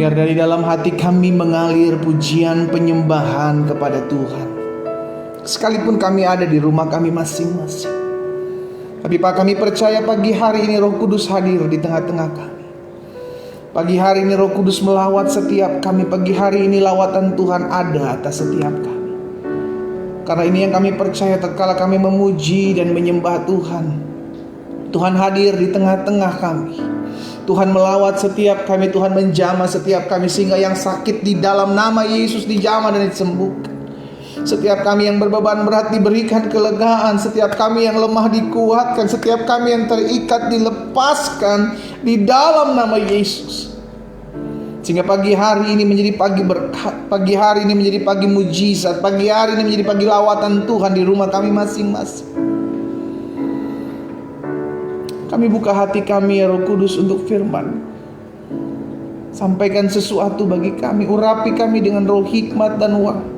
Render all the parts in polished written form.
Biar dari dalam hati kami mengalir pujian penyembahan kepada Tuhan, sekalipun kami ada di rumah kami masing-masing. Tapi Pak, kami percaya pagi hari ini Roh Kudus hadir di tengah-tengah kami. Pagi hari ini Roh Kudus melawat setiap kami. Pagi hari ini lawatan Tuhan ada atas setiap kami. Karena ini yang kami percaya, tatkala kami memuji dan menyembah Tuhan, Tuhan hadir di tengah-tengah kami. Tuhan melawat setiap kami, Tuhan menjamah setiap kami, sehingga yang sakit di dalam nama Yesus dijamah dan disembuhkan. Setiap kami yang berbeban berat diberikan kelegaan, setiap kami yang lemah dikuatkan, setiap kami yang terikat dilepaskan di dalam nama Yesus. Sehingga pagi hari ini menjadi pagi berkat, pagi hari ini menjadi pagi mujizat, pagi hari ini menjadi pagi lawatan Tuhan di rumah kami masing-masing. Kami buka hati kami ya Roh Kudus untuk firman. Sampaikan sesuatu bagi kami, urapi kami dengan roh hikmat dan wahyu.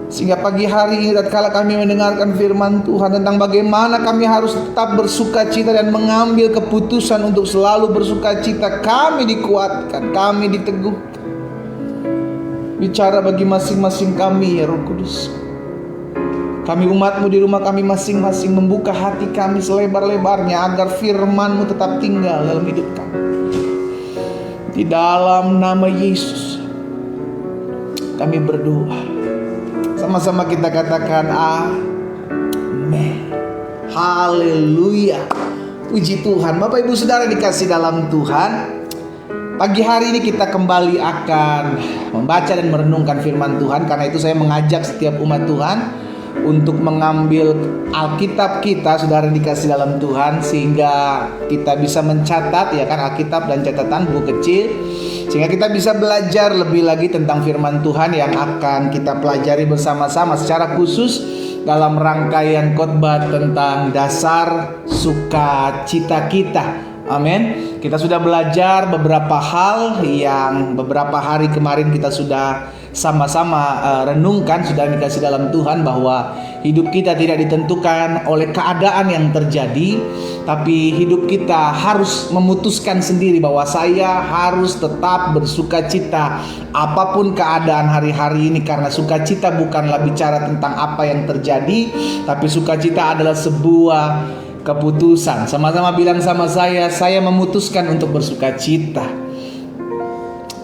Sehingga pagi hari ini tatkala kami mendengarkan firman Tuhan tentang bagaimana kami harus tetap bersukacita dan mengambil keputusan untuk selalu bersukacita, kami dikuatkan, kami diteguhkan. Bicara bagi masing-masing kami ya Roh Kudus. Kami umat-Mu di rumah kami masing-masing membuka hati kami selebar-lebarnya agar firman-Mu tetap tinggal dalam hidup kami. Di dalam nama Yesus kami berdoa. Sama-sama kita katakan amin. Haleluya. Puji Tuhan. Bapak Ibu Saudara dikasih dalam Tuhan, pagi hari ini kita kembali akan membaca dan merenungkan firman Tuhan. Karena itu saya mengajak setiap umat Tuhan untuk mengambil Alkitab kita, saudara dikasih dalam Tuhan, sehingga kita bisa mencatat ya kan, Alkitab dan catatan buku kecil, sehingga kita bisa belajar lebih lagi tentang firman Tuhan yang akan kita pelajari bersama-sama secara khusus dalam rangkaian khotbah tentang dasar sukacita kita. Amin. Kita sudah belajar beberapa hal yang beberapa hari kemarin kita sudah sama-sama renungkan, sudah dikasih dalam Tuhan, bahwa hidup kita tidak ditentukan oleh keadaan yang terjadi, tapi hidup kita harus memutuskan sendiri bahwa saya harus tetap bersukacita apapun keadaan hari-hari ini. Karena sukacita bukanlah bicara tentang apa yang terjadi, tapi sukacita adalah sebuah keputusan. Sama-sama bilang sama saya memutuskan untuk bersukacita.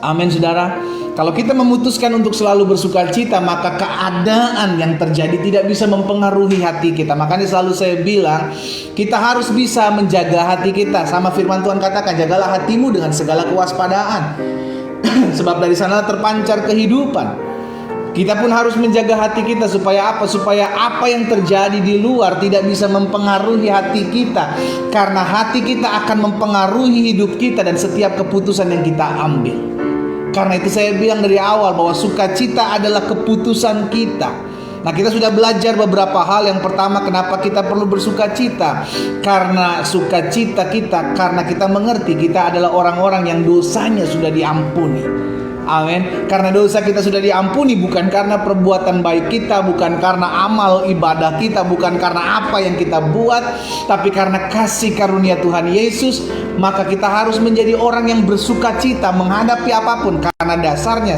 Amin saudara. Kalau kita memutuskan untuk selalu bersukacita, maka keadaan yang terjadi tidak bisa mempengaruhi hati kita. Makanya selalu saya bilang, kita harus bisa menjaga hati kita. Sama firman Tuhan katakan, jagalah hatimu dengan segala kewaspadaan. Sebab dari sana terpancar kehidupan. Kita pun harus menjaga hati kita supaya apa? Supaya apa yang terjadi di luar tidak bisa mempengaruhi hati kita. Karena hati kita akan mempengaruhi hidup kita dan setiap keputusan yang kita ambil. Karena itu saya bilang dari awal bahwa sukacita adalah keputusan kita. Nah, kita sudah belajar beberapa hal. Yang pertama, kenapa kita perlu bersukacita? Karena sukacita kita, karena kita mengerti kita adalah orang-orang yang dosanya sudah diampuni. Amin. Karena dosa kita sudah diampuni, bukan karena perbuatan baik kita, bukan karena amal ibadah kita, bukan karena apa yang kita buat, tapi karena kasih karunia Tuhan Yesus. Maka kita harus menjadi orang yang bersukacita menghadapi apapun. Karena dasarnya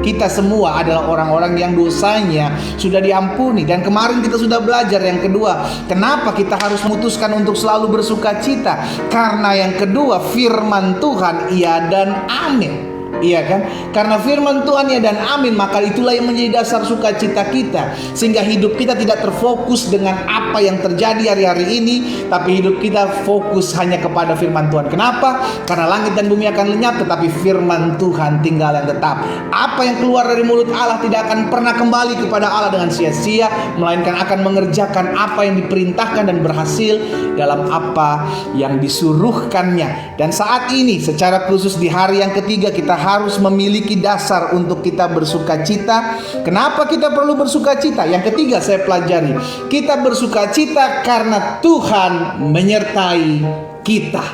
kita semua adalah orang-orang yang dosanya sudah diampuni. Dan kemarin kita sudah belajar yang kedua, kenapa kita harus memutuskan untuk selalu bersukacita. Karena yang kedua, firman Tuhan iya dan amin. Iya kan? Karena firman Tuhan ya dan amin, maka itulah yang menjadi dasar sukacita kita. Sehingga hidup kita tidak terfokus dengan apa yang terjadi hari-hari ini, tapi hidup kita fokus hanya kepada firman Tuhan. Kenapa? Karena langit dan bumi akan lenyap, tetapi firman Tuhan tinggal yang tetap. Apa yang keluar dari mulut Allah tidak akan pernah kembali kepada Allah dengan sia-sia, melainkan akan mengerjakan apa yang diperintahkan dan berhasil dalam apa yang disuruhkannya. Dan saat ini secara khusus di hari yang ketiga, kita harus memiliki dasar untuk kita bersukacita. Kenapa kita perlu bersukacita? Yang ketiga saya pelajari, kita bersukacita karena Tuhan menyertai kita.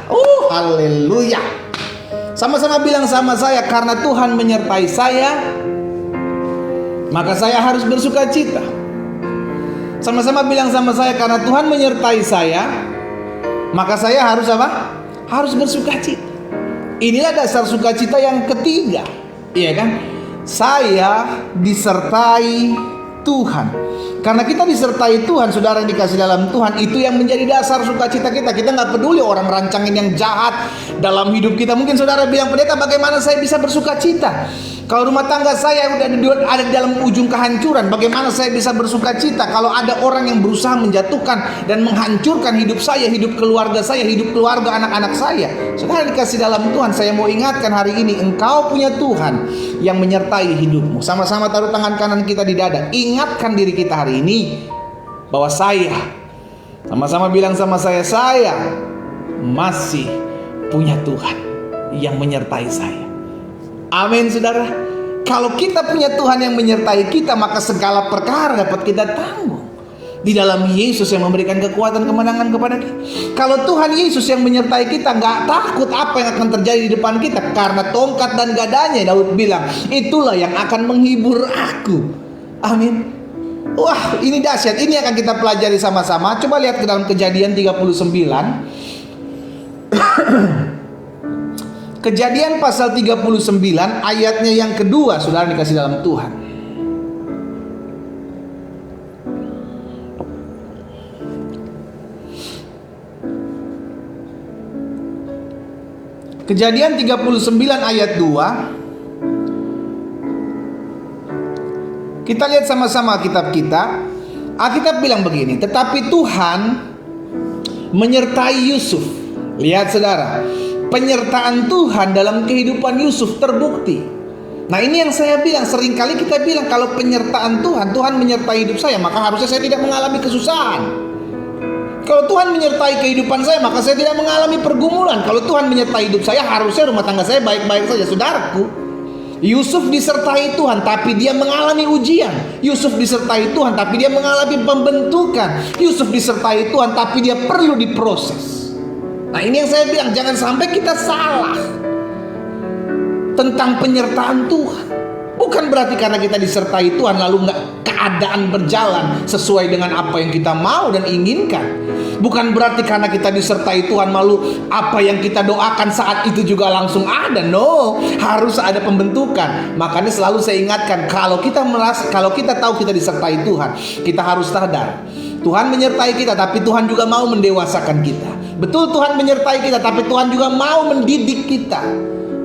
Haleluya. Sama-sama bilang sama saya, karena Tuhan menyertai saya, maka saya harus bersukacita. Sama-sama bilang sama saya, karena Tuhan menyertai saya, maka saya harus apa? Harus bersukacita. Inilah dasar sukacita yang ketiga, iya kan? Saya disertai Tuhan. Karena kita disertai Tuhan, saudara yang dikasih dalam Tuhan, itu yang menjadi dasar sukacita kita. Kita nggak peduli orang rancangin yang jahat dalam hidup kita. Mungkin saudara bilang, pendeta, bagaimana saya bisa bersukacita? Kalau rumah tangga saya udah ada di dalam ujung kehancuran, bagaimana saya bisa bersukacita? Kalau ada orang yang berusaha menjatuhkan dan menghancurkan hidup saya, hidup keluarga saya, hidup keluarga anak-anak saya. Saudara dikasih dalam Tuhan, saya mau ingatkan hari ini, engkau punya Tuhan yang menyertai hidupmu. Sama-sama taruh tangan kanan kita di dada. Ingatkan diri kita hari ini bahwa saya, sama-sama bilang sama saya masih punya Tuhan yang menyertai saya. Amin, saudara. Kalau kita punya Tuhan yang menyertai kita, maka segala perkara dapat kita tanggung di dalam Yesus yang memberikan kekuatan kemenangan kepada kita. Kalau Tuhan Yesus yang menyertai kita, nggak takut apa yang akan terjadi di depan kita, karena tongkat dan gadanya, Daud bilang, itulah yang akan menghibur aku. Amin. Wah, ini dahsyat. Ini akan kita pelajari sama-sama. Coba lihat ke dalam Kejadian 39. Kejadian pasal 39 ayatnya yang kedua, saudara dikasih dalam Tuhan. Kejadian 39 ayat 2. Kita lihat sama-sama kitab kita. Alkitab bilang begini, tetapi Tuhan menyertai Yusuf. Lihat saudara, penyertaan Tuhan dalam kehidupan Yusuf terbukti. Nah, ini yang saya bilang, seringkali kita bilang kalau penyertaan Tuhan, Tuhan menyertai hidup saya, maka harusnya saya tidak mengalami kesusahan. Kalau Tuhan menyertai kehidupan saya, maka saya tidak mengalami pergumulan. Kalau Tuhan menyertai hidup saya, harusnya rumah tangga saya baik-baik saja. Saudaraku, Yusuf disertai Tuhan, tapi dia mengalami ujian. Yusuf disertai Tuhan, tapi dia mengalami pembentukan. Yusuf disertai Tuhan, tapi dia perlu diproses. Nah, ini yang saya bilang, jangan sampai kita salah tentang penyertaan Tuhan. Bukan berarti karena kita disertai Tuhan lalu keadaan berjalan sesuai dengan apa yang kita mau dan inginkan. Bukan berarti karena kita disertai Tuhan lalu apa yang kita doakan saat itu juga langsung ada. No, harus ada pembentukan. Makanya selalu saya ingatkan, kalau kita tahu kita disertai Tuhan, kita harus sadar Tuhan menyertai kita, tapi Tuhan juga mau mendewasakan kita. Betul, Tuhan menyertai kita, tapi Tuhan juga mau mendidik kita.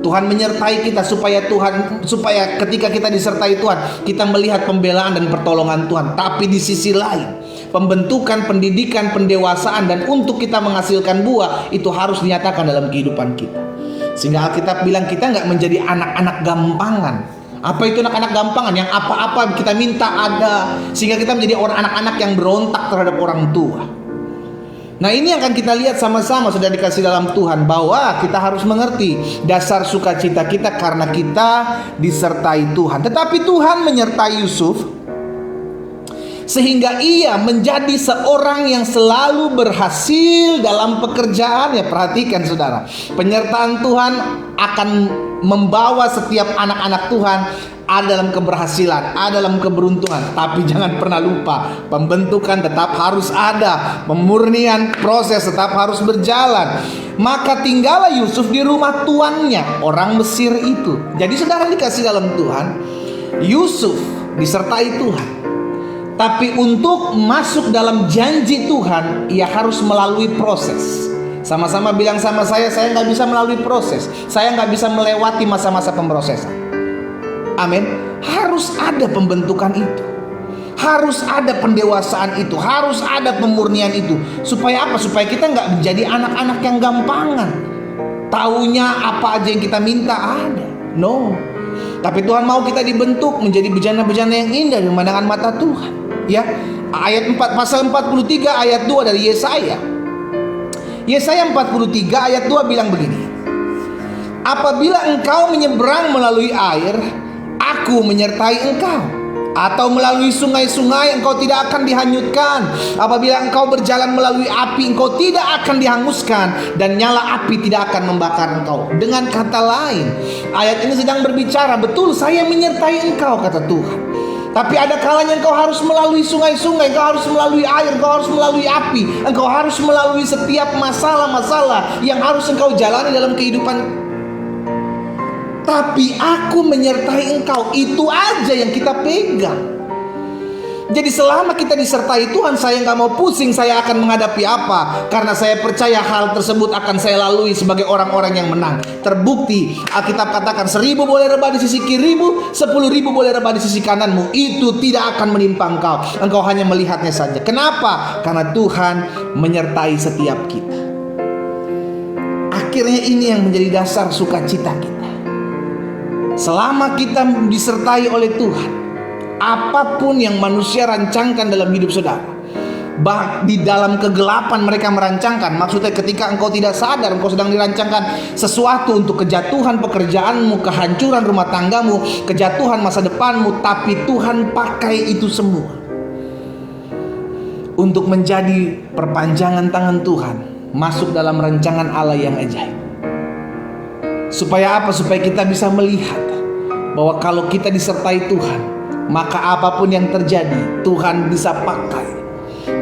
Tuhan menyertai kita supaya ketika kita disertai Tuhan, kita melihat pembelaan dan pertolongan Tuhan. Tapi di sisi lain, pembentukan, pendidikan, pendewasaan, dan untuk kita menghasilkan buah, itu harus dinyatakan dalam kehidupan kita. Sehingga Alkitab bilang kita nggak menjadi anak-anak gampangan. Apa itu anak-anak gampangan? Yang apa-apa kita minta ada, sehingga kita menjadi orang anak-anak yang berontak terhadap orang tua. Nah, ini akan kita lihat sama-sama, sudah dikasih dalam Tuhan, bahwa kita harus mengerti dasar sukacita kita karena kita disertai Tuhan. Tetapi Tuhan menyertai Yusuf sehingga ia menjadi seorang yang selalu berhasil dalam pekerjaannya. Perhatikan saudara, penyertaan Tuhan akan membawa setiap anak-anak Tuhan ada dalam keberhasilan, ada dalam keberuntungan. Tapi jangan pernah lupa, pembentukan tetap harus ada, pemurnian proses tetap harus berjalan. Maka tinggallah Yusuf di rumah tuannya, orang Mesir itu. Jadi saudara dikasih dalam Tuhan, Yusuf disertai Tuhan, tapi untuk masuk dalam janji Tuhan, ia harus melalui proses. Sama-sama bilang sama saya nggak bisa melalui proses. Saya nggak bisa melewati masa-masa pemrosesan. Amin. Harus ada pembentukan itu, harus ada pendewasaan itu, harus ada pemurnian itu. Supaya apa? Supaya kita nggak menjadi anak-anak yang gampangan. Taunya apa aja yang kita minta ada. No. Tapi Tuhan mau kita dibentuk menjadi bejana-bejana yang indah di pandangan mata Tuhan. Ya, ayat 4 pasal 43 ayat 2 dari Yesaya. Yesaya 43 ayat 2 bilang begini. Apabila engkau menyeberang melalui air, aku menyertai engkau. Atau melalui sungai-sungai, engkau tidak akan dihanyutkan. Apabila engkau berjalan melalui api, engkau tidak akan dihanguskan, dan nyala api tidak akan membakar engkau. Dengan kata lain, ayat ini sedang berbicara, betul saya menyertai engkau, kata Tuhan. Tapi ada kalanya engkau harus melalui sungai-sungai, engkau harus melalui air, engkau harus melalui api, engkau harus melalui setiap masalah-masalah yang harus engkau jalani dalam kehidupan tapi aku menyertai engkau. Itu aja yang kita pegang. Jadi selama kita disertai Tuhan, saya nggak mau pusing saya akan menghadapi apa, karena saya percaya hal tersebut akan saya lalui sebagai orang-orang yang menang. Terbukti Alkitab katakan 1.000 boleh rebah di sisi kirimu, 10.000 boleh rebah di sisi kananmu, itu tidak akan menimpa engkau. Engkau hanya melihatnya saja. Kenapa? Karena Tuhan menyertai setiap kita. Akhirnya ini yang menjadi dasar sukacita kita. Selama kita disertai oleh Tuhan, apapun yang manusia rancangkan dalam hidup saudara, di dalam kegelapan mereka merancangkan. Maksudnya ketika engkau tidak sadar, engkau sedang dirancangkan sesuatu untuk kejatuhan pekerjaanmu, kehancuran rumah tanggamu, kejatuhan masa depanmu. Tapi Tuhan pakai itu semua untuk menjadi perpanjangan tangan Tuhan masuk dalam rancangan Allah yang ajaib. Supaya apa? Supaya kita bisa melihat bahwa kalau kita disertai Tuhan, maka apapun yang terjadi, Tuhan bisa pakai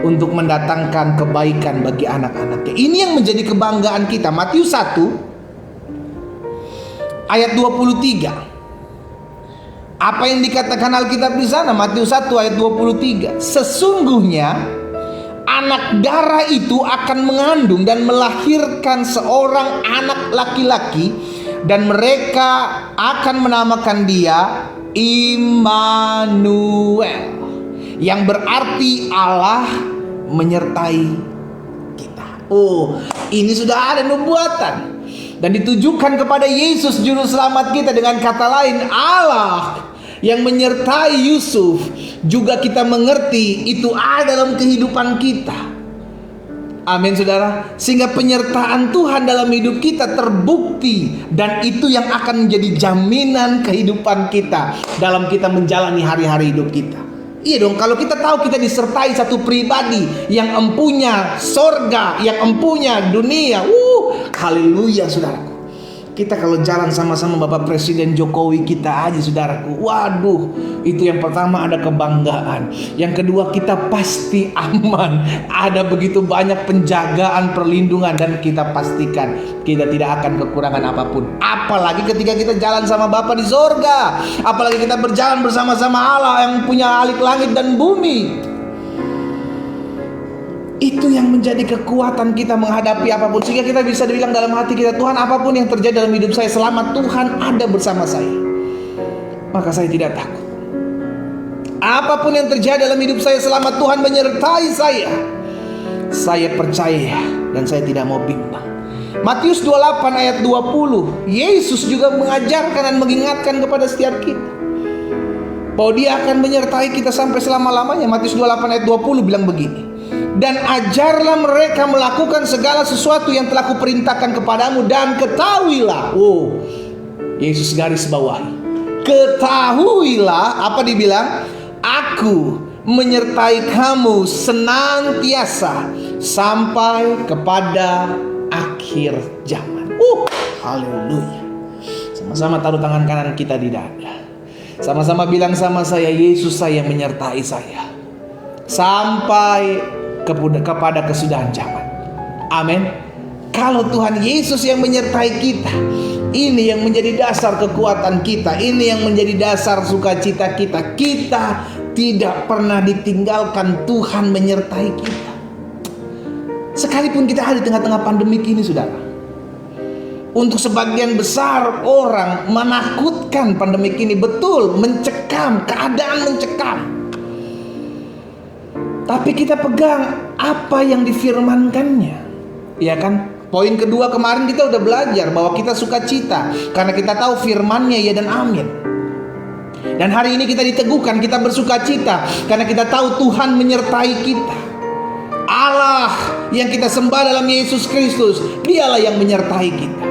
untuk mendatangkan kebaikan bagi anak-anaknya. Ini yang menjadi kebanggaan kita. Matius 1 ayat 23. Apa yang dikatakan Alkitab di sana? Matius 1 ayat 23. Sesungguhnya anak darah itu akan mengandung dan melahirkan seorang anak laki-laki, dan mereka akan menamakan dia Immanuel, yang berarti Allah menyertai kita. Oh, ini sudah ada nubuatan dan ditujukan kepada Yesus juru selamat kita. Dengan kata lain, Allah yang menyertai Yusuf juga kita mengerti itu ada dalam kehidupan kita. Amin saudara. Sehingga penyertaan Tuhan dalam hidup kita terbukti, dan itu yang akan menjadi jaminan kehidupan kita dalam kita menjalani hari-hari hidup kita. Iya dong, kalau kita tahu kita disertai satu pribadi yang empunya sorga, yang empunya dunia. Haleluya saudaraku. Kita kalau jalan sama-sama Bapak Presiden Jokowi kita aja saudaraku, waduh, itu yang pertama ada kebanggaan. Yang kedua, kita pasti aman. Ada begitu banyak penjagaan, perlindungan, dan kita pastikan kita tidak akan kekurangan apapun. Apalagi ketika kita jalan sama Bapa di sorga, apalagi kita berjalan bersama-sama Allah yang punya alik langit dan bumi. Itu yang menjadi kekuatan kita menghadapi apapun. Sehingga kita bisa dibilang dalam hati kita, Tuhan, apapun yang terjadi dalam hidup saya, selama Tuhan ada bersama saya, maka saya tidak takut. Apapun yang terjadi dalam hidup saya, selama Tuhan menyertai saya percaya dan saya tidak mau bimbang. Matius 28 ayat 20, Yesus juga mengajarkan dan mengingatkan kepada setiap kita bahwa Dia akan menyertai kita sampai selama-lamanya. Matius 28 ayat 20 bilang begini, dan ajarlah mereka melakukan segala sesuatu yang telah kuperintahkan kepadamu, dan ketahuilah. Yesus garis bawahi, ketahuilah, apa dibilang? Aku menyertai kamu senantiasa sampai kepada akhir zaman. Haleluya. Sama-sama taruh tangan kanan kita di dada. Sama-sama bilang sama saya, Yesus, saya menyertai saya sampai kepada kesudahan zaman. Amin. Kalau Tuhan Yesus yang menyertai kita, ini yang menjadi dasar kekuatan kita, ini yang menjadi dasar sukacita kita. Kita tidak pernah ditinggalkan, Tuhan menyertai kita. Sekalipun kita ada di tengah-tengah pandemi ini, saudara. Untuk sebagian besar orang menakutkan pandemi ini, betul, mencekam, keadaan mencekam. Tapi kita pegang apa yang difirmankannya, ya kan? Poin kedua kemarin kita udah belajar bahwa kita sukacita karena kita tahu firmannya ya dan amin. Dan hari ini kita diteguhkan, kita bersukacita karena kita tahu Tuhan menyertai kita. Allah yang kita sembah dalam Yesus Kristus, Dialah yang menyertai kita.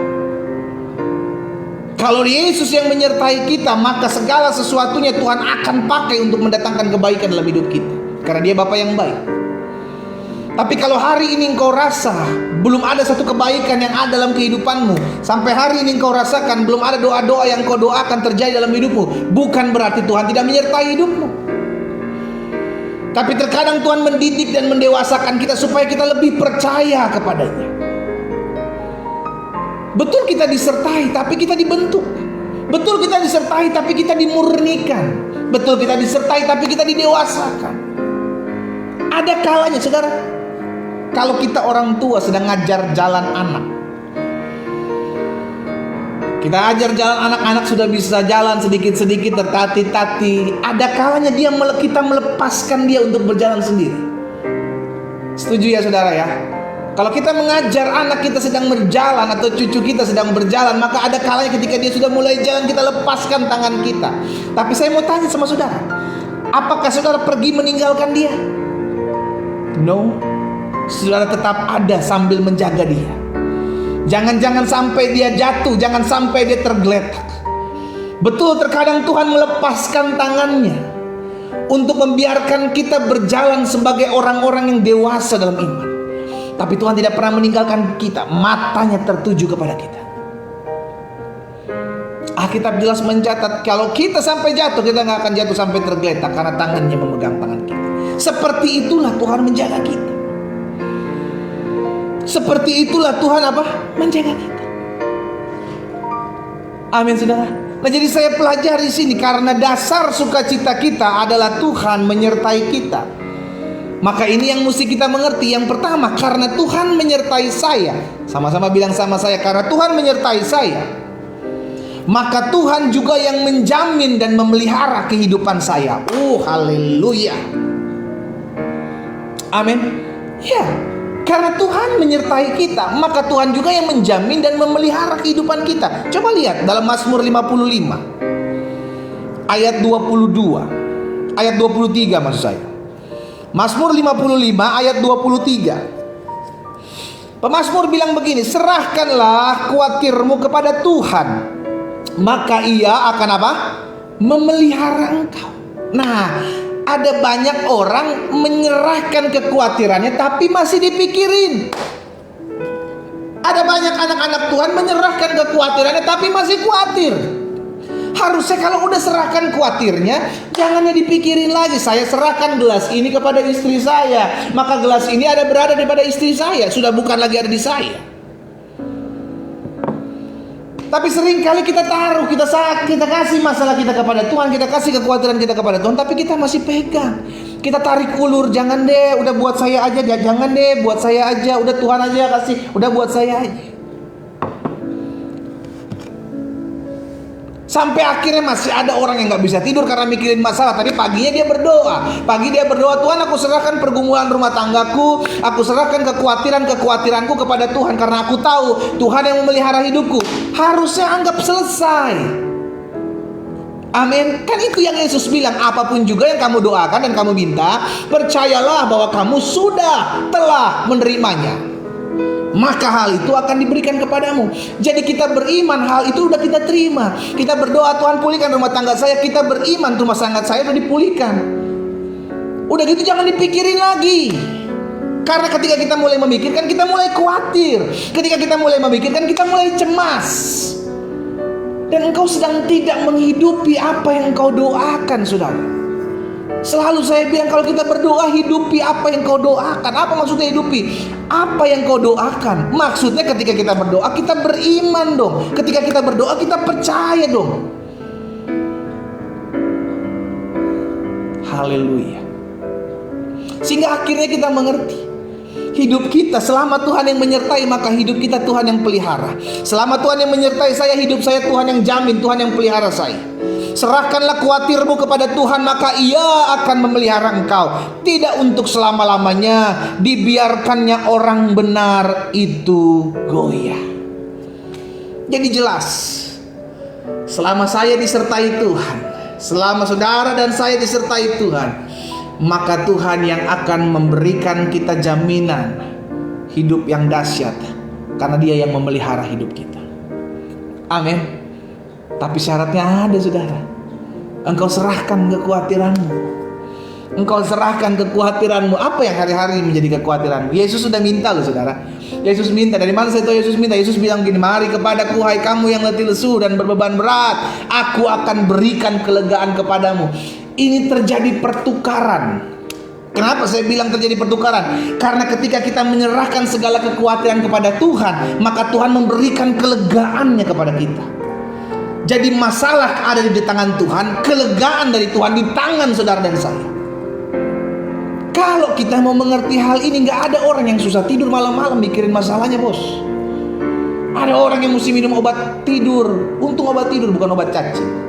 Kalau Yesus yang menyertai kita, maka segala sesuatunya Tuhan akan pakai untuk mendatangkan kebaikan dalam hidup kita. Karena Dia Bapa yang baik. Tapi kalau hari ini engkau rasa belum ada satu kebaikan yang ada dalam kehidupanmu, sampai hari ini engkau rasakan belum ada doa-doa yang engkau doakan terjadi dalam hidupmu, bukan berarti Tuhan tidak menyertai hidupmu. Tapi terkadang Tuhan mendidik dan mendewasakan kita supaya kita lebih percaya kepadanya. Betul kita disertai, tapi kita dibentuk. Betul kita disertai tapi kita dimurnikan. Betul kita disertai tapi kita didewasakan. Ada kalanya saudara, kalau kita orang tua sedang ngajar jalan anak, kita ajar jalan anak-anak sudah bisa jalan sedikit-sedikit tertati-tati. Ada kalanya kita melepaskan dia untuk berjalan sendiri. Setuju ya saudara ya? Kalau kita mengajar anak kita sedang berjalan atau cucu kita sedang berjalan, maka ada kalanya ketika dia sudah mulai jalan kita lepaskan tangan kita. Tapi saya mau tanya sama saudara, apakah saudara pergi meninggalkan dia? No. Saudara tetap ada sambil menjaga dia. Jangan sampai dia jatuh, jangan sampai dia tergeletak. Betul terkadang Tuhan melepaskan tangannya untuk membiarkan kita berjalan sebagai orang-orang yang dewasa dalam iman. Tapi Tuhan tidak pernah meninggalkan kita. Matanya tertuju kepada kita. Alkitab jelas mencatat, kalau kita sampai jatuh, kita gak akan jatuh sampai tergeletak, karena tangannya memegang tangan kita. Seperti itulah Tuhan menjaga kita. Seperti itulah Tuhan menjaga kita. Amin saudara. Nah jadi saya pelajari sini, karena dasar sukacita kita adalah Tuhan menyertai kita. Maka ini yang mesti kita mengerti. Yang pertama, karena Tuhan menyertai saya. Sama-sama bilang sama saya, karena Tuhan menyertai saya, maka Tuhan juga yang menjamin dan memelihara kehidupan saya. Haleluya. Amin. Ya, karena Tuhan menyertai kita, maka Tuhan juga yang menjamin dan memelihara kehidupan kita. Coba lihat dalam Mazmur 55 ayat 22, ayat 23 maksud saya. Mazmur 55 ayat 23. Pemazmur bilang begini, serahkanlah khawatirmu kepada Tuhan, maka Ia akan memelihara engkau. Nah, ada banyak orang menyerahkan kekhawatirannya tapi masih dipikirin. Ada banyak anak-anak Tuhan menyerahkan kekhawatirannya tapi masih khawatir. Harusnya kalau udah serahkan khawatirnya, jangannya dipikirin lagi. Saya serahkan gelas ini kepada istri saya, maka gelas ini berada daripada istri saya, sudah bukan lagi ada di saya. Tapi seringkali kita taruh, kita kasih masalah kita kepada Tuhan, kita kasih kekhawatiran kita kepada Tuhan, tapi kita masih pegang. Kita tarik ulur, jangan deh, udah buat saya aja, jangan deh, buat saya aja, udah Tuhan aja kasih, udah buat saya aja. Sampai akhirnya masih ada orang yang gak bisa tidur karena mikirin masalah. Tadi paginya dia berdoa. Pagi dia berdoa, Tuhan aku serahkan pergumulan rumah tanggaku, aku serahkan kekhawatiranku kepada Tuhan, karena aku tahu Tuhan yang memelihara hidupku. Harusnya anggap selesai. Amin. Kan itu yang Yesus bilang, apapun juga yang kamu doakan dan kamu minta, percayalah bahwa kamu telah menerimanya, maka hal itu akan diberikan kepadamu. Jadi kita beriman, hal itu udah kita terima. Kita berdoa, Tuhan pulihkan rumah tangga saya, kita beriman rumah tangga saya udah dipulihkan. Udah gitu jangan dipikirin lagi. Karena ketika kita mulai memikirkan, kita mulai khawatir. Ketika kita mulai memikirkan, kita mulai cemas. Dan engkau sedang tidak menghidupi apa yang engkau doakan, saudara. Selalu saya bilang, kalau kita berdoa, hidupi apa yang kau doakan. Apa maksudnya hidupi? Apa yang kau doakan. Maksudnya ketika kita berdoa, kita beriman dong. Ketika kita berdoa, kita percaya dong. Haleluya. Sehingga akhirnya kita mengerti, hidup kita selama Tuhan yang menyertai, maka hidup kita Tuhan yang pelihara. Selama Tuhan yang menyertai saya, hidup saya Tuhan yang jamin, Tuhan yang pelihara saya. Serahkanlah khawatirmu kepada Tuhan, maka Ia akan memelihara engkau. Tidak untuk selama-lamanya dibiarkannya orang benar itu goyah. Jadi jelas, selama saya disertai Tuhan, selama saudara dan saya disertai Tuhan, maka Tuhan yang akan memberikan kita jaminan hidup yang dahsyat, karena Dia yang memelihara hidup kita. Amin. Tapi syaratnya ada, saudara. Engkau serahkan kekhawatiranmu. Engkau serahkan kekhawatiranmu. Apa yang hari-hari menjadi kekhawatiranmu? Yesus sudah minta loh, saudara. Yesus minta. Dari mana saya tahu Yesus minta? Yesus bilang gini, mari kepadaku hai kamu yang letih lesu dan berbeban berat, aku akan berikan kelegaan kepadamu. Ini terjadi pertukaran. Kenapa saya bilang terjadi pertukaran? Karena ketika kita menyerahkan segala kekhawatiran kepada Tuhan, maka Tuhan memberikan kelegaannya kepada kita. Jadi masalah ada di tangan Tuhan, kelegaan dari Tuhan di tangan saudara dan saya. Kalau kita mau mengerti hal ini, nggak ada orang yang susah tidur malam-malam mikirin masalahnya, bos. Ada orang yang mesti minum obat tidur. Untung obat tidur bukan obat cacing.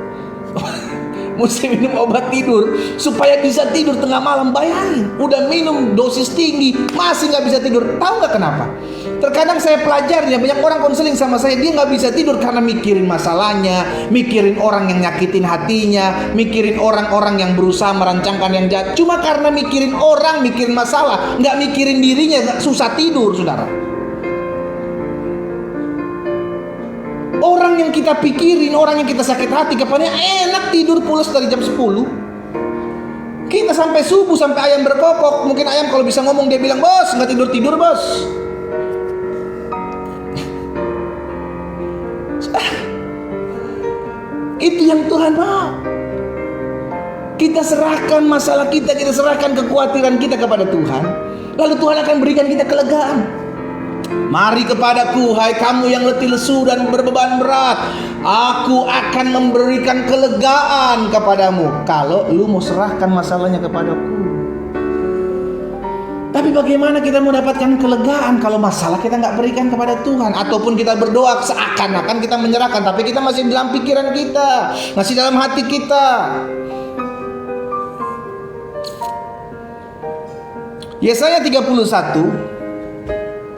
Mesti minum obat tidur supaya bisa tidur tengah malam. Bayangin, udah minum dosis tinggi masih nggak bisa tidur. Tahu nggak kenapa? Terkadang saya pelajari, banyak orang konseling sama saya, dia nggak bisa tidur karena mikirin masalahnya, mikirin orang yang nyakitin hatinya, mikirin orang-orang yang berusaha merancangkan yang jahat. Cuma karena mikirin orang, mikirin masalah, nggak mikirin dirinya, susah tidur, saudara. Orang yang kita pikirin, orang yang kita sakit hati, kepadanya enak tidur pulas dari jam 10. Kita sampai subuh, sampai ayam berkokok. Mungkin ayam kalau bisa ngomong dia bilang, bos nggak tidur-tidur bos. Itu yang Tuhan mau. Kita serahkan masalah kita serahkan kekhawatiran kita kepada Tuhan. Lalu Tuhan akan berikan kita kelegaan. Mari kepadaku, hai kamu yang letih lesu dan berbeban berat, aku akan memberikan kelegaan kepadamu. Kalau lu mau serahkan masalahnya kepadaku. Tapi bagaimana kita mau dapatkan kelegaan kalau masalah kita nggak berikan kepada Tuhan? Ataupun kita berdoa seakan-akan kita menyerahkan, tapi kita masih dalam pikiran kita, masih dalam hati kita. Yesaya 31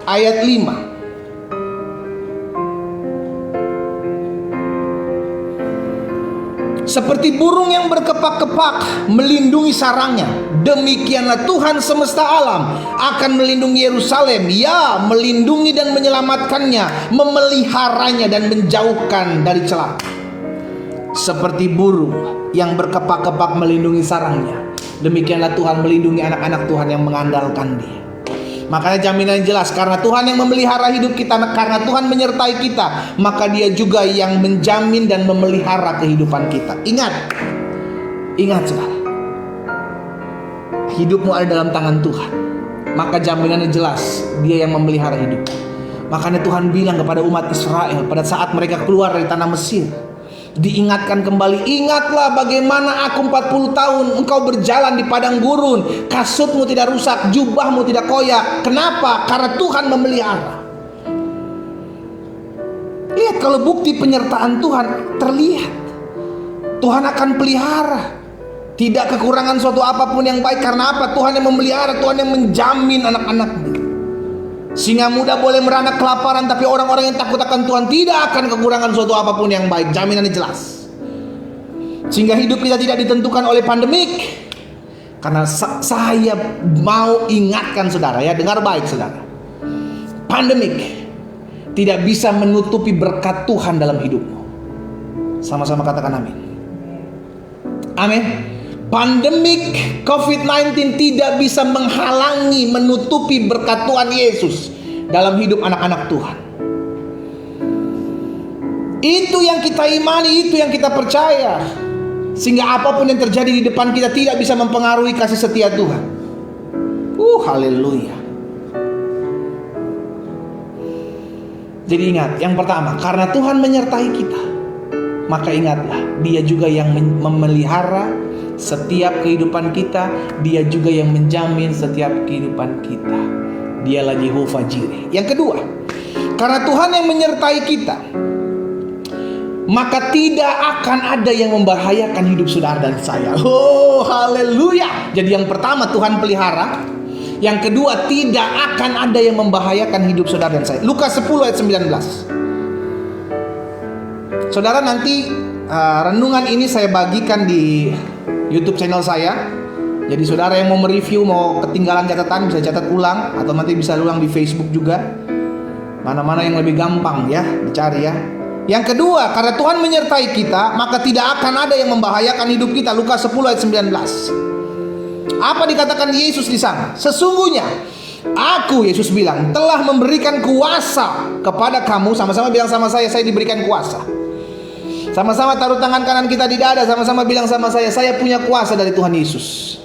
ayat 5. Seperti burung yang berkepak-kepak melindungi sarangnya, demikianlah Tuhan semesta alam akan melindungi Yerusalem, ya, melindungi dan menyelamatkannya, memeliharanya dan menjauhkan dari celaka. Seperti burung yang berkepak-kepak melindungi sarangnya, demikianlah Tuhan melindungi anak-anak Tuhan yang mengandalkan Dia. Makanya jaminan jelas, karena Tuhan yang memelihara hidup kita, karena Tuhan menyertai kita, maka Dia juga yang menjamin dan memelihara kehidupan kita. Ingat, saudara, hidupmu ada dalam tangan Tuhan, maka jaminannya jelas, Dia yang memelihara hidup. Makanya Tuhan bilang kepada umat Israel pada saat mereka keluar dari tanah Mesir, diingatkan kembali, ingatlah bagaimana aku 40 tahun engkau berjalan di padang gurun, kasutmu tidak rusak, jubahmu tidak koyak. Kenapa? Karena Tuhan memelihara. Lihat, kalau bukti penyertaan Tuhan terlihat, Tuhan akan pelihara. Tidak kekurangan suatu apapun yang baik. Karena apa? Tuhan yang memelihara, Tuhan yang menjamin anak-anaknya. Singa muda boleh meranak kelaparan, tapi orang-orang yang takut akan Tuhan tidak akan kekurangan suatu apapun yang baik. Jaminannya jelas. Sehingga hidup kita tidak ditentukan oleh pandemik. Karena saya mau ingatkan saudara, ya, dengar baik saudara. Pandemik tidak bisa menutupi berkat Tuhan dalam hidupmu. Sama-sama katakan amin. Amin. Pandemik COVID-19 tidak bisa menghalangi, menutupi berkat Tuhan Yesus dalam hidup anak-anak Tuhan. Itu yang kita imani, itu yang kita percaya. Sehingga apapun yang terjadi di depan kita tidak bisa mempengaruhi kasih setia Tuhan. Haleluya. Jadi ingat, yang pertama, karena Tuhan menyertai kita, maka ingatlah, Dia juga yang memelihara setiap kehidupan kita. Dia juga yang menjamin setiap kehidupan kita. Dialah Jehovah Jireh. Yang kedua, karena Tuhan yang menyertai kita, maka tidak akan ada yang membahayakan hidup saudara dan saya. Haleluya. Jadi yang pertama, Tuhan pelihara. Yang kedua, tidak akan ada yang membahayakan hidup saudara dan saya. Lukas 10 ayat 19. Saudara, nanti renungan ini saya bagikan di YouTube channel saya. Jadi saudara yang mau mereview, mau ketinggalan catatan, bisa catat ulang, atau nanti bisa ulang di Facebook juga. Mana-mana yang lebih gampang ya dicari ya. Yang kedua, karena Tuhan menyertai kita, maka tidak akan ada yang membahayakan hidup kita. Lukas 10 ayat 19. Apa dikatakan Yesus di sana? Sesungguhnya aku, Yesus bilang, telah memberikan kuasa kepada kamu. Sama-sama bilang sama saya diberikan kuasa. Sama-sama taruh tangan kanan kita di dada, sama-sama bilang sama saya punya kuasa dari Tuhan Yesus.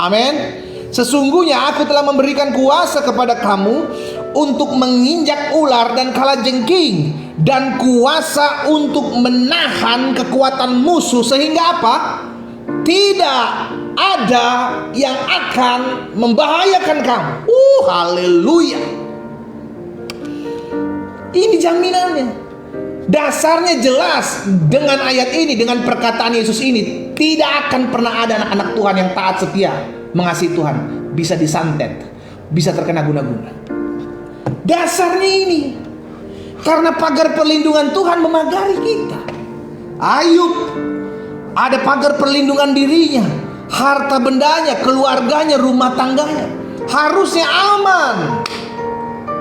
Amin. Sesungguhnya aku telah memberikan kuasa kepada kamu untuk menginjak ular dan kalajengking, dan kuasa untuk menahan kekuatan musuh, sehingga apa? Tidak ada yang akan membahayakan kamu. Haleluya. Ini jaminannya. Dasarnya jelas dengan ayat ini, dengan perkataan Yesus ini. Tidak akan pernah ada anak-anak Tuhan yang taat setia mengasihi Tuhan bisa disantet, bisa terkena guna-guna. Dasarnya ini. Karena pagar perlindungan Tuhan memagari kita. Ayub ada pagar perlindungan dirinya, harta bendanya, keluarganya, rumah tangganya harusnya aman.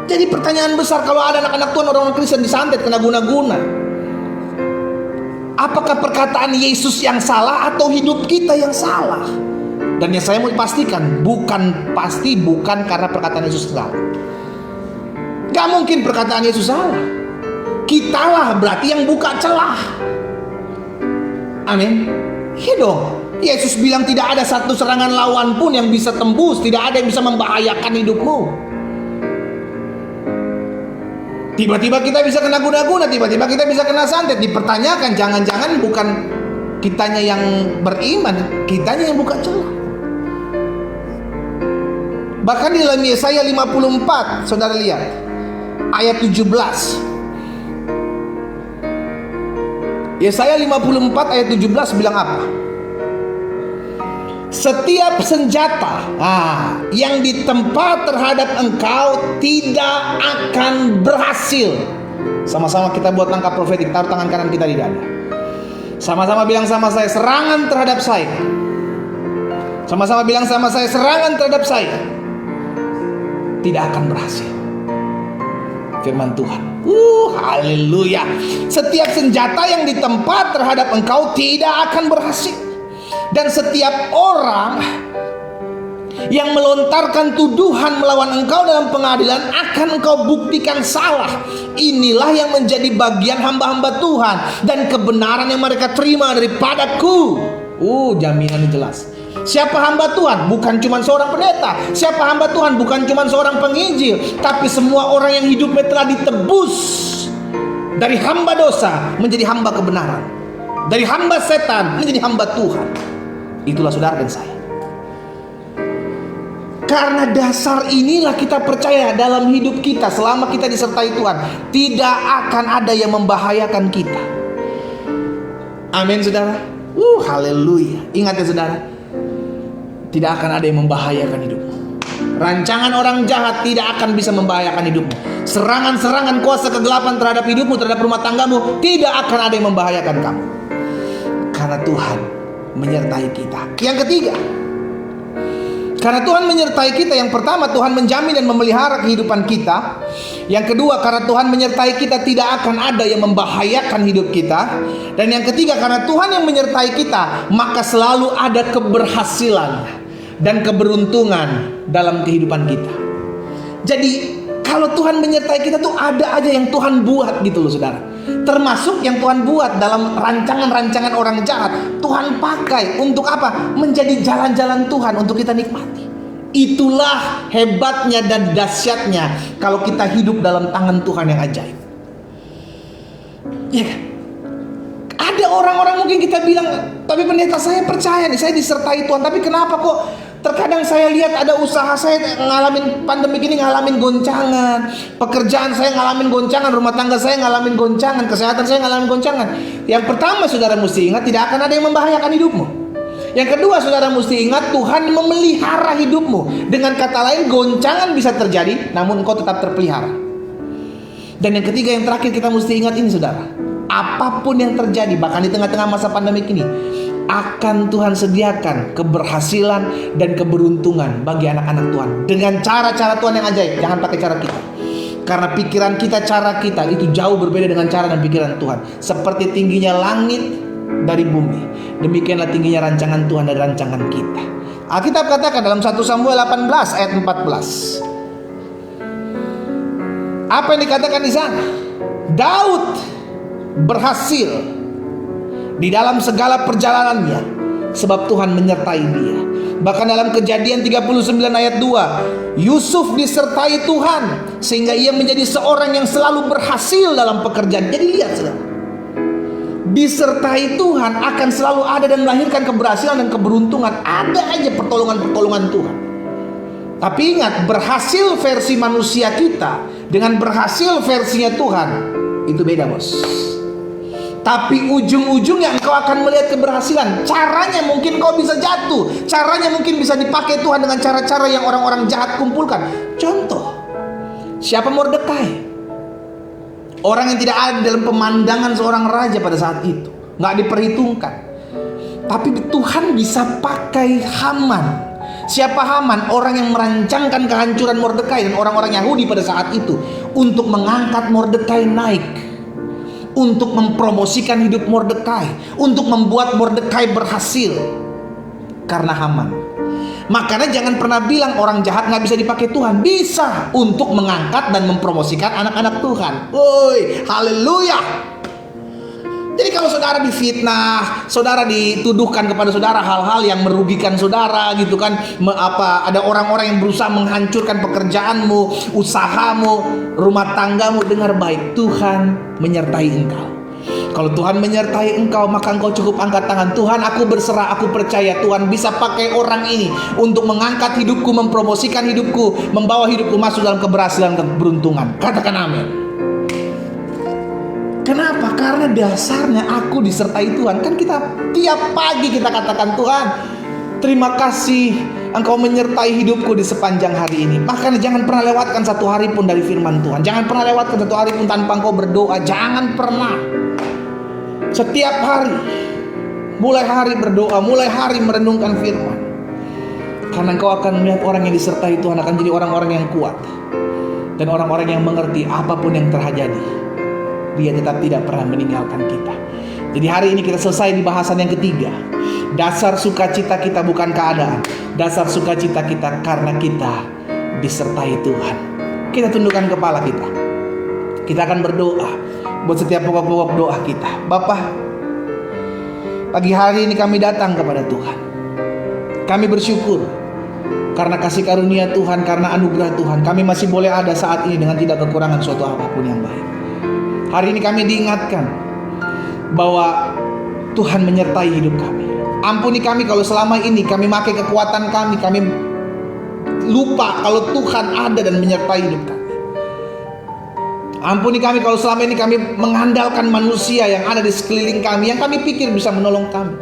Jadi pertanyaan besar, kalau ada anak-anak Tuhan, orang-orang Kristen disantet, kena guna-guna, apakah perkataan Yesus yang salah atau hidup kita yang salah? Dan yang saya mau pastikan, bukan karena perkataan Yesus salah. Gak mungkin perkataan Yesus salah. Kitalah berarti yang buka celah. Amin. Iya dong. Yesus bilang tidak ada satu serangan lawan pun yang bisa tembus, tidak ada yang bisa membahayakan hidupmu. Tiba-tiba kita bisa kena guna-guna, tiba-tiba kita bisa kena santet. Dipertanyakan, jangan-jangan bukan kitanya yang beriman, kitanya yang buka celah. Bahkan di dalam Yesaya 54, saudara lihat ayat 17. Yesaya 54 ayat 17 bilang apa? Setiap senjata yang ditempa terhadap engkau tidak akan berhasil. Sama-sama kita buat langkah profetik, taruh tangan kanan kita di dada. Sama-sama bilang sama saya, serangan terhadap saya. Sama-sama bilang sama saya, serangan terhadap saya tidak akan berhasil. Firman Tuhan. Haleluya. Setiap senjata yang ditempa terhadap engkau tidak akan berhasil. Dan setiap orang yang melontarkan tuduhan melawan engkau dalam pengadilan akan engkau buktikan salah. Inilah yang menjadi bagian hamba-hamba Tuhan dan kebenaran yang mereka terima daripadaku. Jaminan jelas. Siapa hamba Tuhan? Bukan cuma seorang pendeta. Siapa hamba Tuhan? Bukan cuma seorang penginjil, tapi semua orang yang hidupnya telah ditebus dari hamba dosa menjadi hamba kebenaran, dari hamba setan menjadi hamba Tuhan. Itulah saudara dan saya. Karena dasar inilah kita percaya dalam hidup kita, selama kita disertai Tuhan, tidak akan ada yang membahayakan kita. Amin saudara. Haleluya. Ingat ya saudara, tidak akan ada yang membahayakan hidupmu. Rancangan orang jahat tidak akan bisa membahayakan hidupmu. Serangan-serangan kuasa kegelapan terhadap hidupmu, terhadap rumah tanggamu, tidak akan ada yang membahayakan kamu. Karena Tuhan menyertai kita. Yang ketiga, karena Tuhan menyertai kita, yang pertama Tuhan menjamin dan memelihara kehidupan kita. Yang kedua, karena Tuhan menyertai kita, tidak akan ada yang membahayakan hidup kita. Dan yang ketiga, karena Tuhan yang menyertai kita, maka selalu ada keberhasilan dan keberuntungan dalam kehidupan kita. Jadi kalau Tuhan menyertai kita tuh ada aja yang Tuhan buat gitu loh saudara. Termasuk yang Tuhan buat dalam rancangan-rancangan orang jahat, Tuhan pakai untuk apa? Menjadi jalan-jalan Tuhan untuk kita nikmati. Itulah hebatnya dan dahsyatnya kalau kita hidup dalam tangan Tuhan yang ajaib. Ya kan? Ada orang-orang mungkin kita bilang, tapi pendeta saya percaya nih, saya disertai Tuhan, tapi kenapa kok terkadang saya lihat ada usaha saya ngalamin pandemi ini, ngalamin goncangan, pekerjaan saya ngalamin goncangan, rumah tangga saya ngalamin goncangan, kesehatan saya ngalamin goncangan. Yang pertama saudara mesti ingat, tidak akan ada yang membahayakan hidupmu. Yang kedua saudara mesti ingat, Tuhan memelihara hidupmu. Dengan kata lain, goncangan bisa terjadi, namun engkau tetap terpelihara. Dan yang ketiga, yang terakhir kita mesti ingat ini saudara, apapun yang terjadi, bahkan di tengah-tengah masa pandemi ini, akan Tuhan sediakan keberhasilan dan keberuntungan bagi anak-anak Tuhan dengan cara-cara Tuhan yang ajaib. Jangan pakai cara kita, karena pikiran kita, cara kita itu jauh berbeda dengan cara dan pikiran Tuhan. Seperti tingginya langit dari bumi, demikianlah tingginya rancangan Tuhan dan rancangan kita. Alkitab katakan dalam 1 Samuel 18 ayat 14. Apa yang dikatakan di sana? Daud berhasil di dalam segala perjalanannya sebab Tuhan menyertai dia. Bahkan dalam Kejadian 39 ayat 2, Yusuf disertai Tuhan sehingga ia menjadi seorang yang selalu berhasil dalam pekerjaan. Jadi lihat saudara, disertai Tuhan akan selalu ada dan melahirkan keberhasilan dan keberuntungan. Ada aja pertolongan-pertolongan Tuhan. Tapi ingat, berhasil versi manusia kita dengan berhasil versinya Tuhan itu beda, bos. Tapi ujung-ujungnya engkau akan melihat keberhasilan. Caranya mungkin kau bisa jatuh, caranya mungkin bisa dipakai Tuhan dengan cara-cara yang orang-orang jahat kumpulkan. Contoh, siapa Mordekai? Orang yang tidak ada dalam pemandangan seorang raja pada saat itu, nggak diperhitungkan. Tapi Tuhan bisa pakai Haman. Siapa Haman? Orang yang merancangkan kehancuran Mordekai dan orang-orang Yahudi pada saat itu untuk mengangkat Mordekai naik, untuk mempromosikan hidup Mordekai, untuk membuat Mordekai berhasil. Karena Haman. Makanya jangan pernah bilang orang jahat nggak bisa dipakai Tuhan. Bisa, untuk mengangkat dan mempromosikan anak-anak Tuhan. Woi, haleluya. Jadi kalau saudara difitnah, saudara dituduhkan kepada saudara hal-hal yang merugikan saudara gitu kan, ada orang-orang yang berusaha menghancurkan pekerjaanmu, usahamu, rumah tanggamu, dengar baik, Tuhan menyertai engkau. Kalau Tuhan menyertai engkau, maka engkau cukup angkat tangan. Tuhan, aku berserah, aku percaya Tuhan bisa pakai orang ini untuk mengangkat hidupku, mempromosikan hidupku, membawa hidupku masuk dalam keberhasilan dan keberuntungan. Katakan amin. Kenapa? Karena dasarnya aku disertai Tuhan. Kan kita tiap pagi kita katakan, Tuhan, terima kasih Engkau menyertai hidupku di sepanjang hari ini. Makanya jangan pernah lewatkan satu hari pun dari firman Tuhan. Jangan pernah lewatkan satu hari pun tanpa engkau berdoa. Jangan pernah. Setiap hari, mulai hari berdoa, mulai hari merenungkan firman. Karena engkau akan melihat orang yang disertai Tuhan akan jadi orang-orang yang kuat. Dan orang-orang yang mengerti apapun yang terjadi, dia tetap tidak pernah meninggalkan kita. Jadi hari ini kita selesai di bahasan yang ketiga. Dasar sukacita kita bukan keadaan. Dasar sukacita kita karena kita disertai Tuhan. Kita tundukkan kepala kita. Kita akan berdoa buat setiap pokok-pokok doa kita. Bapa, pagi hari ini kami datang kepada Tuhan. Kami bersyukur karena kasih karunia Tuhan, karena anugerah Tuhan. Kami masih boleh ada saat ini dengan tidak kekurangan suatu apapun yang baik. Hari ini kami diingatkan bahwa Tuhan menyertai hidup kami. Ampuni kami kalau selama ini kami pakai kekuatan kami lupa kalau Tuhan ada dan menyertai hidup kami. Ampuni kami kalau selama ini kami mengandalkan manusia yang ada di sekeliling kami, yang kami pikir bisa menolong kami,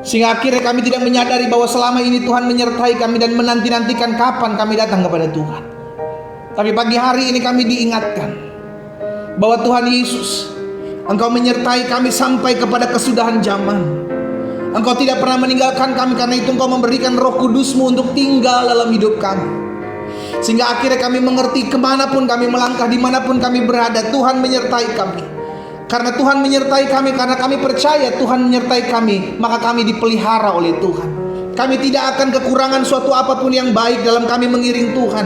sehingga akhirnya kami tidak menyadari bahwa selama ini Tuhan menyertai kami dan menanti-nantikan kapan kami datang kepada Tuhan. Tapi pagi hari ini kami diingatkan bahwa Tuhan Yesus, Engkau menyertai kami sampai kepada kesudahan zaman. Engkau tidak pernah meninggalkan kami, karena itu Engkau memberikan Roh Kudus-Mu untuk tinggal dalam hidup kami. Sehingga akhirnya kami mengerti kemanapun kami melangkah, dimanapun kami berada, Tuhan menyertai kami. Karena Tuhan menyertai kami, karena kami percaya Tuhan menyertai kami, maka kami dipelihara oleh Tuhan. Kami tidak akan kekurangan suatu apapun yang baik dalam kami mengiring Tuhan.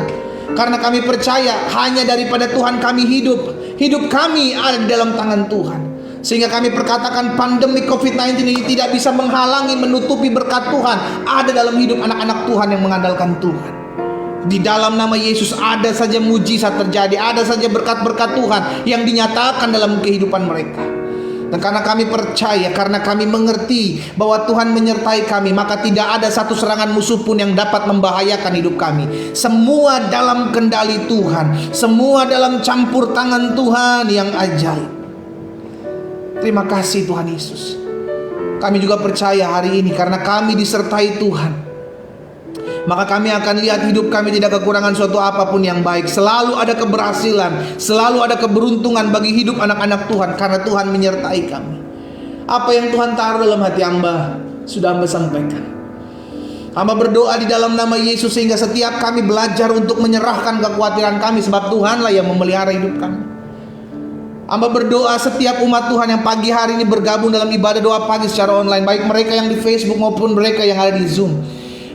Karena kami percaya hanya daripada Tuhan kami hidup. Hidup kami ada di dalam tangan Tuhan. Sehingga kami perkatakan pandemi COVID-19 ini tidak bisa menghalangi, menutupi berkat Tuhan ada dalam hidup anak-anak Tuhan yang mengandalkan Tuhan. Di dalam nama Yesus ada saja mujizat terjadi, ada saja berkat-berkat Tuhan yang dinyatakan dalam kehidupan mereka. Dan karena kami percaya, karena kami mengerti bahwa Tuhan menyertai kami, maka tidak ada satu serangan musuh pun yang dapat membahayakan hidup kami. Semua dalam kendali Tuhan, semua dalam campur tangan Tuhan yang ajaib. Terima kasih Tuhan Yesus. Kami juga percaya hari ini karena kami disertai Tuhan, maka kami akan lihat hidup kami tidak kekurangan suatu apapun yang baik. Selalu ada keberhasilan, selalu ada keberuntungan bagi hidup anak-anak Tuhan, karena Tuhan menyertai kami. Apa yang Tuhan taruh dalam hati hamba sudah hamba sampaikan. Hamba berdoa di dalam nama Yesus sehingga setiap kami belajar untuk menyerahkan kekhawatiran kami, sebab Tuhanlah yang memelihara hidup kami. Hamba berdoa setiap umat Tuhan yang pagi hari ini bergabung dalam ibadah doa pagi secara online, baik mereka yang di Facebook maupun mereka yang ada di Zoom.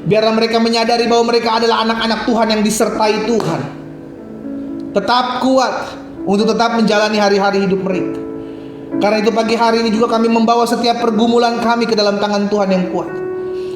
Biarlah mereka menyadari bahwa mereka adalah anak-anak Tuhan yang disertai Tuhan. Tetap kuat untuk tetap menjalani hari-hari hidup mereka. Karena itu pagi hari ini juga kami membawa setiap pergumulan kami ke dalam tangan Tuhan yang kuat.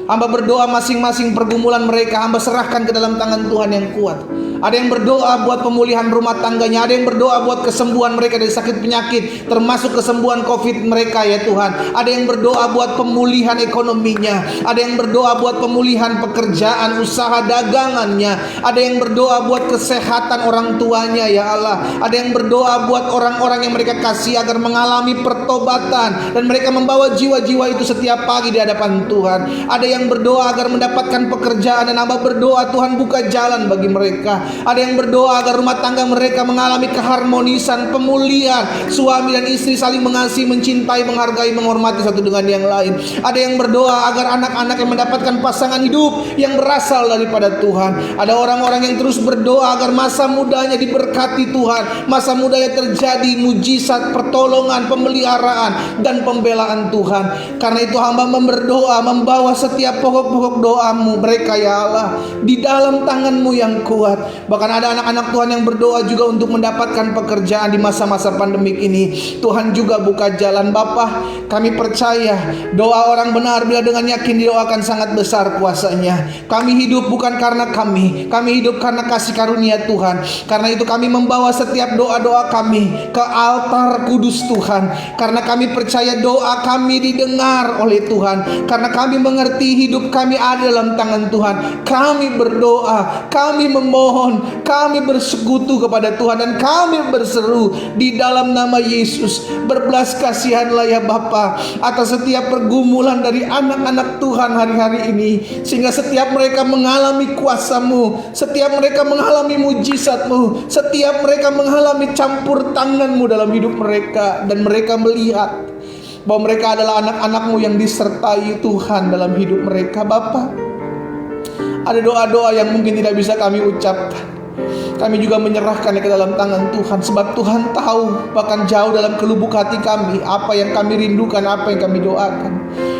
Hamba berdoa masing-masing pergumulan mereka hamba serahkan ke dalam tangan Tuhan yang kuat. Ada yang berdoa buat pemulihan rumah tangganya, ada yang berdoa buat kesembuhan mereka dari sakit penyakit, termasuk kesembuhan COVID mereka ya Tuhan. Ada yang berdoa buat pemulihan ekonominya, ada yang berdoa buat pemulihan pekerjaan, usaha dagangannya, ada yang berdoa buat kesehatan orang tuanya ya Allah. Ada yang berdoa buat orang-orang yang mereka kasih agar mengalami pertobatan dan mereka membawa jiwa-jiwa itu setiap pagi di hadapan Tuhan. Ada yang berdoa agar mendapatkan pekerjaan dan hamba berdoa Tuhan buka jalan bagi mereka. Ada yang berdoa agar rumah tangga mereka mengalami keharmonisan, pemulihan, suami dan istri saling mengasihi, mencintai, menghargai, menghormati satu dengan yang lain. Ada yang berdoa agar anak-anak yang mendapatkan pasangan hidup yang berasal daripada Tuhan. Ada orang-orang yang terus berdoa agar masa mudanya diberkati Tuhan, masa mudanya terjadi mujizat, pertolongan, pemeliharaan dan pembelaan Tuhan. Karena itu hamba berdoa membawa setiap pokok-pokok doamu mereka ya Allah di dalam tangan-Mu yang kuat. Bahkan ada anak-anak Tuhan yang berdoa juga untuk mendapatkan pekerjaan di masa-masa pandemik ini. Tuhan juga buka jalan. Bapa, kami percaya doa orang benar bila dengan yakin didoakan sangat besar kuasanya. Kami hidup bukan karena kami hidup karena kasih karunia Tuhan. Karena itu kami membawa setiap doa-doa kami ke altar kudus Tuhan. Karena kami percaya doa kami didengar oleh Tuhan. Karena kami mengerti hidup kami ada dalam tangan Tuhan. Kami berdoa, kami memohon, kami bersekutu kepada Tuhan dan kami berseru di dalam nama Yesus. Berbelas kasihanlah ya Bapa atas setiap pergumulan dari anak-anak Tuhan hari-hari ini, sehingga setiap mereka mengalami kuasa-Mu, setiap mereka mengalami mujizat-Mu, setiap mereka mengalami campur tangan-Mu dalam hidup mereka, dan mereka melihat bahwa mereka adalah anak-anak-Mu yang disertai Tuhan dalam hidup mereka. Bapa, ada doa-doa yang mungkin tidak bisa kami ucapkan. Kami juga menyerahkannya ke dalam tangan Tuhan, sebab Tuhan tahu bahkan jauh dalam kelubuk hati kami apa yang kami rindukan, apa yang kami doakan.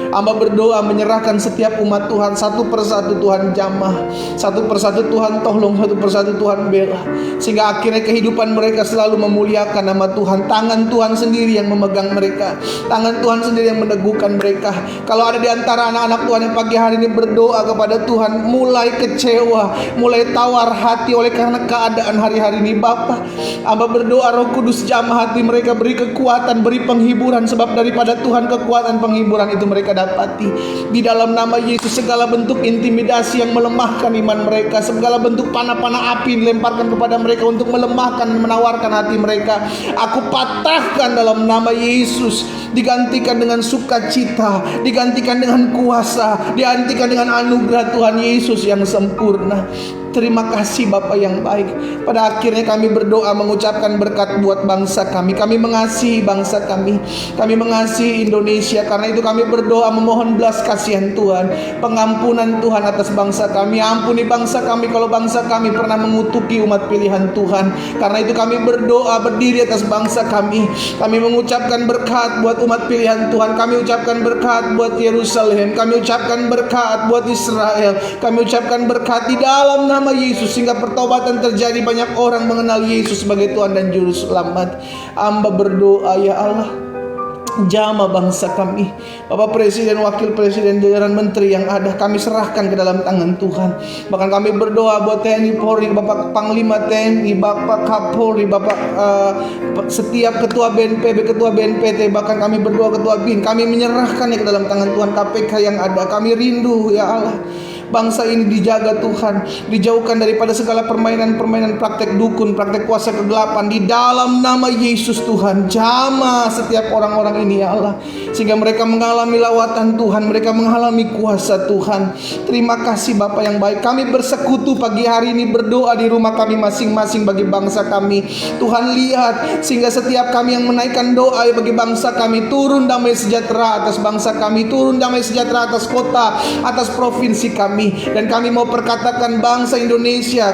Hamba berdoa menyerahkan setiap umat Tuhan satu persatu Tuhan jamah, satu persatu Tuhan tolong, satu persatu Tuhan bela, sehingga akhirnya kehidupan mereka selalu memuliakan nama Tuhan. Tangan Tuhan sendiri yang memegang mereka, tangan Tuhan sendiri yang meneguhkan mereka. Kalau ada di antara anak-anak Tuhan yang pagi hari ini berdoa kepada Tuhan, mulai kecewa, mulai tawar hati oleh karena keadaan hari-hari ini, Bapa, hamba berdoa Roh Kudus jamah hati mereka, beri kekuatan, beri penghiburan, sebab daripada Tuhan kekuatan penghiburan itu mereka dapati. Di dalam nama Yesus, segala bentuk intimidasi yang melemahkan iman mereka, segala bentuk panah-panah api dilemparkan kepada mereka untuk melemahkan, menawarkan hati mereka, aku patahkan dalam nama Yesus. Digantikan dengan sukacita, digantikan dengan kuasa, digantikan dengan anugerah Tuhan Yesus yang sempurna. Terima kasih Bapa yang baik. Pada akhirnya kami berdoa mengucapkan berkat buat bangsa kami. Kami mengasihi bangsa kami, kami mengasihi Indonesia. Karena itu kami berdoa memohon belas kasihan Tuhan, pengampunan Tuhan atas bangsa kami. Ampuni bangsa kami kalau bangsa kami pernah mengutuki umat pilihan Tuhan. Karena itu kami berdoa berdiri atas bangsa kami. Kami mengucapkan berkat buat umat pilihan Tuhan. Kami ucapkan berkat buat Yerusalem. Kami ucapkan berkat buat Israel. Kami ucapkan berkat di dalam nama Yesus, sehingga pertobatan terjadi, banyak orang mengenal Yesus sebagai Tuhan dan Juru Selamat. Hamba berdoa ya Allah, jamah bangsa kami, Bapak Presiden, Wakil Presiden, jajaran menteri yang ada, kami serahkan ke dalam tangan Tuhan. Bahkan kami berdoa buat TNI Polri, Bapak Panglima TNI, Bapak Kapolri, Bapak setiap ketua BNPB, ketua BNPT, bahkan kami berdoa ketua BIN, kami menyerahkannya ke dalam tangan Tuhan. KPK yang ada, kami rindu ya Allah, bangsa ini dijaga Tuhan, dijauhkan daripada segala permainan-permainan praktek dukun, praktek kuasa kegelapan. Di dalam nama Yesus Tuhan, jamah setiap orang-orang ini ya Allah, sehingga mereka mengalami lawatan Tuhan, mereka mengalami kuasa Tuhan. Terima kasih Bapa yang baik. Kami bersekutu pagi hari ini berdoa di rumah kami masing-masing bagi bangsa kami. Tuhan lihat, sehingga setiap kami yang menaikkan doa bagi bangsa kami, turun damai sejahtera atas bangsa kami, turun damai sejahtera atas kota, atas provinsi kami. Dan kami mau perkatakan bangsa Indonesia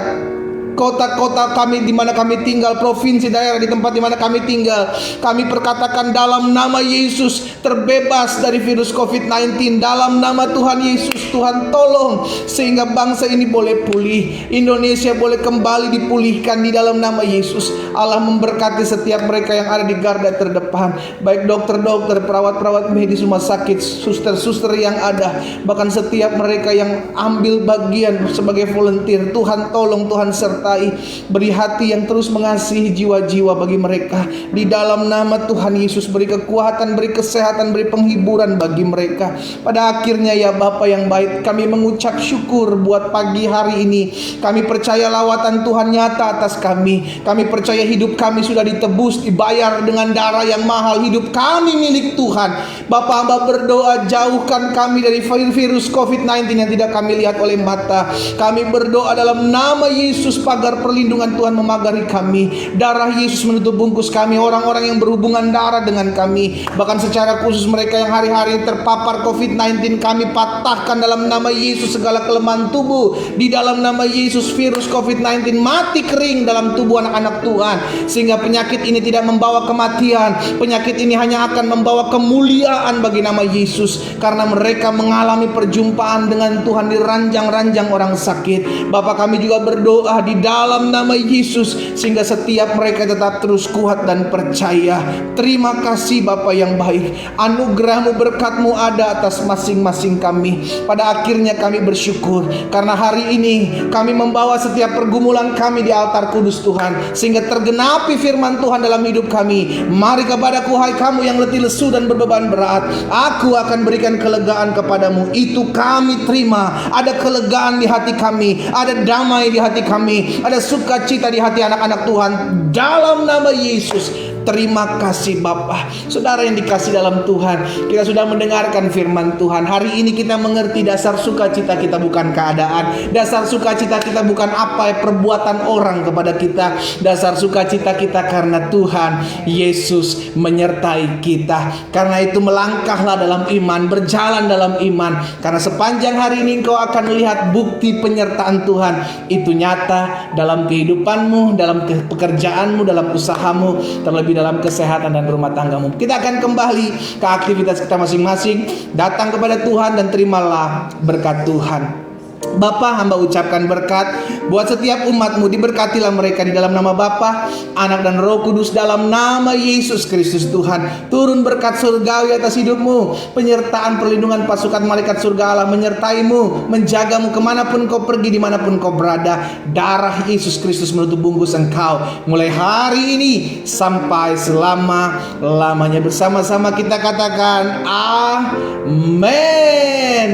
kota-kota kami di mana kami tinggal, provinsi, daerah di tempat di mana kami tinggal. Kami perkatakan dalam nama Yesus terbebas dari virus COVID-19. Dalam nama Tuhan Yesus, Tuhan tolong sehingga bangsa ini boleh pulih, Indonesia boleh kembali dipulihkan di dalam nama Yesus. Allah memberkati setiap mereka yang ada di garda terdepan, baik dokter-dokter, perawat-perawat medis rumah sakit, suster-suster yang ada, bahkan setiap mereka yang ambil bagian sebagai volunteer. Tuhan tolong, Tuhan sertai, beri hati yang terus mengasihi jiwa-jiwa bagi mereka. Di dalam nama Tuhan Yesus, beri kekuatan, beri kesehatan, beri penghiburan bagi mereka. Pada akhirnya ya Bapa yang baik, kami mengucap syukur buat pagi hari ini. Kami percaya lawatan Tuhan nyata atas kami. Kami percaya hidup kami sudah ditebus, dibayar dengan darah yang mahal. Hidup kami milik Tuhan. Bapa, hamba berdoa, jauhkan kami dari virus COVID-19 yang tidak kami lihat oleh mata. Kami berdoa dalam nama Yesus, pagar perlindungan Tuhan memagari kami. Darah Yesus menutup bungkus kami, orang-orang yang berhubungan darah dengan kami, bahkan secara khusus mereka yang hari-hari terpapar COVID-19. Kami patahkan dalam nama Yesus segala kelemahan tubuh. Di dalam nama Yesus, virus COVID-19 mati kering dalam tubuh anak-anak Tuhan, sehingga penyakit ini tidak membawa kematian. Penyakit ini hanya akan membawa kemuliaan bagi nama Yesus, karena mereka mengalami perjumpaan dengan Tuhan di ranjang-ranjang orang sakit. Bapa, kami juga berdoa di dalam nama Yesus, sehingga setiap mereka tetap terus kuat dan percaya. Terima kasih Bapa yang baik, anugerah-Mu, berkat-Mu ada atas masing-masing kami. Pada akhirnya kami bersyukur, karena hari ini kami membawa setiap pergumulan kami di altar kudus Tuhan, sehingga tergenapi firman Tuhan dalam hidup kami. Mari kepadaku hai kamu yang letih lesu dan berbeban berat, aku akan berikan kelegaan kepadamu. Itu kami terima. Ada kelegaan di hati kami, ada damai di hati kami, ada sukacita di hati anak-anak Tuhan dalam nama Yesus. Terima kasih Bapa. Saudara yang dikasih dalam Tuhan, kita sudah mendengarkan firman Tuhan. Hari ini kita mengerti dasar sukacita kita bukan keadaan. Dasar sukacita kita bukan apa perbuatan orang kepada kita. Dasar sukacita kita karena Tuhan Yesus menyertai kita. Karena itu melangkahlah dalam iman, berjalan dalam iman, karena sepanjang hari ini engkau akan melihat bukti penyertaan Tuhan itu nyata dalam kehidupanmu, dalam pekerjaanmu, dalam usahamu, terlebih dalam kesehatan dan rumah tanggamu. Kita akan kembali ke aktivitas kita masing-masing. Datang kepada Tuhan dan terimalah berkat Tuhan. Bapa, hamba ucapkan berkat buat setiap umat-Mu. Diberkatilah mereka di dalam nama Bapa, Anak dan Roh Kudus, dalam nama Yesus Kristus Tuhan. Turun berkat surgawi atas hidupmu, penyertaan perlindungan pasukan malaikat surga Allah menyertai-Mu, menjaga-Mu kemanapun kau pergi, dimanapun kau berada. Darah Yesus Kristus menutup bungkus engkau mulai hari ini sampai selama-lamanya. Bersama-sama kita katakan amin.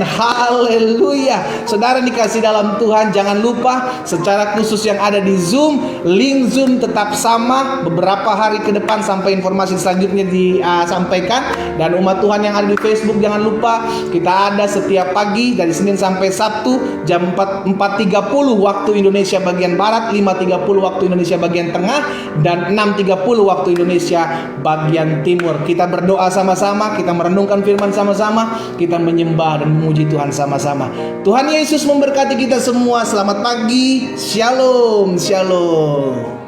Haleluya. Saudara dikasih dalam Tuhan, jangan lupa secara khusus yang ada di Zoom, link Zoom tetap sama beberapa hari ke depan sampai informasi selanjutnya disampaikan. Dan umat Tuhan yang ada di Facebook, jangan lupa kita ada setiap pagi dari Senin sampai Sabtu jam 4.30 waktu Indonesia bagian Barat, 5.30 waktu Indonesia bagian Tengah, dan 6.30 waktu Indonesia bagian Timur. Kita berdoa sama-sama, kita merenungkan firman sama-sama, kita menyembah dan memuji Tuhan sama-sama. Tuhan Yesus memberkati kita semua. Selamat pagi. Shalom. Shalom.